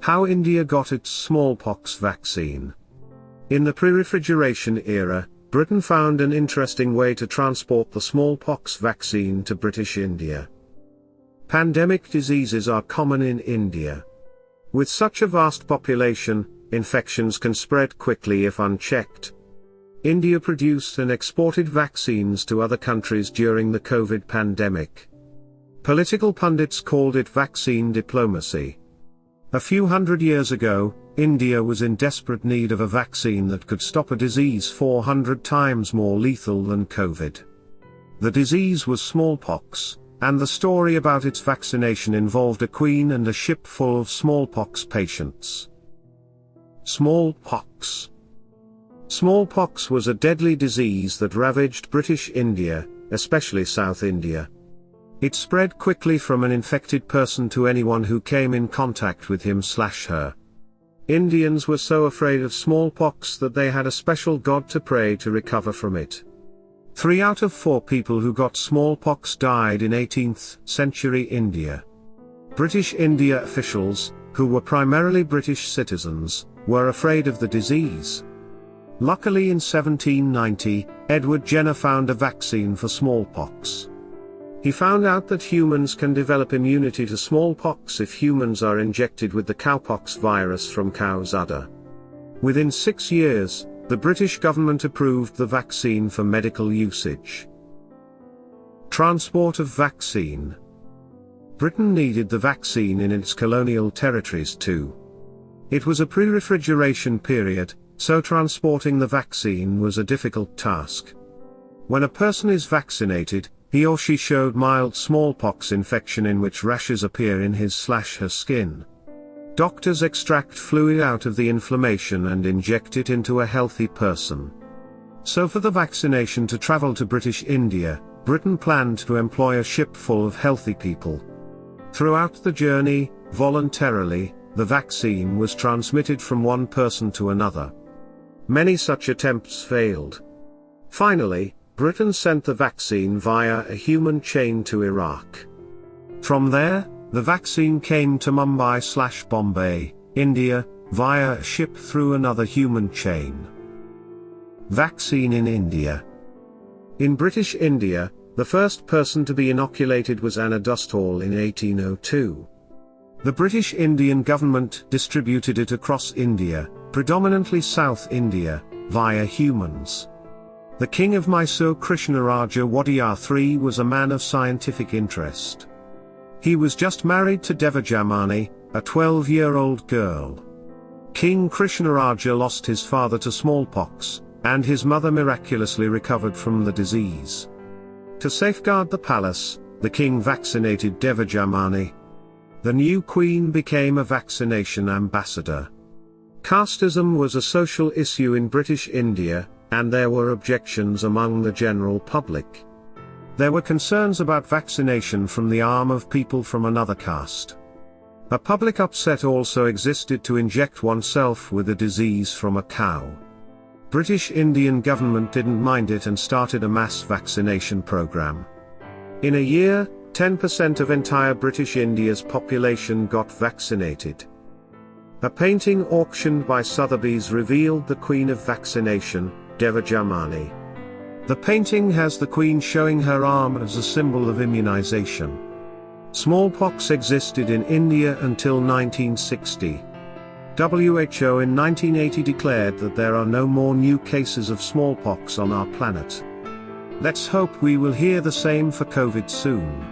How India got its smallpox vaccine. In the pre-refrigeration era, Britain found an interesting way to transport the smallpox vaccine to British India. Pandemic diseases are common in India. With such a vast population, infections can spread quickly if unchecked. India produced and exported vaccines to other countries during the COVID pandemic. Political pundits called it vaccine diplomacy. A few hundred years ago, India was in desperate need of a vaccine that could stop a disease 400 times more lethal than COVID. The disease was smallpox, and the story about its vaccination involved a queen and a ship full of smallpox patients. Smallpox. Smallpox was a deadly disease that ravaged British India, especially South India. It spread quickly from an infected person to anyone who came in contact with him/her. Indians were so afraid of smallpox that they had a special god to pray to recover from it. 3 out of 4 people who got smallpox died in 18th century India. British India officials, who were primarily British citizens, were afraid of the disease. Luckily in 1790, Edward Jenner found a vaccine for smallpox. He found out that humans can develop immunity to smallpox if humans are injected with the cowpox virus from cow's udder. Within 6 years, the British government approved the vaccine for medical usage. Transport of vaccine. Britain needed the vaccine in its colonial territories too. It was a pre-refrigeration period, so transporting the vaccine was a difficult task. When a person is vaccinated, he or she showed mild smallpox infection in which rashes appear in his/her skin. Doctors extract fluid out of the inflammation and inject it into a healthy person. So for the vaccination to travel to British India, Britain planned to employ a ship full of healthy people. Throughout the journey, voluntarily, the vaccine was transmitted from one person to another. Many such attempts failed. Finally, Britain sent the vaccine via a human chain to Iraq. From there, the vaccine came to Mumbai/Bombay, India, via a ship through another human chain. Vaccine in India. In British India, the first person to be inoculated was Anna Dustall in 1802. The British Indian government distributed it across India, predominantly South India, via humans. The king of Mysore Krishnaraja Wadiyar III was a man of scientific interest. He was just married to Devajamani, a 12-year-old girl. King Krishnaraja lost his father to smallpox, and his mother miraculously recovered from the disease. To safeguard the palace, the king vaccinated Devajamani. The new queen became a vaccination ambassador. Casteism was a social issue in British India, and there were objections among the general public. There were concerns about vaccination from the arm of people from another caste. A public upset also existed to inject oneself with a disease from a cow. British Indian government didn't mind it and started a mass vaccination program. In a year, 10% of entire British India's population got vaccinated. A painting auctioned by Sotheby's revealed the Queen of Vaccination, Devajamani. The painting has the Queen showing her arm as a symbol of immunization. Smallpox existed in India until 1960. WHO in 1980 declared that there are no more new cases of smallpox on our planet. Let's hope we will hear the same for COVID soon.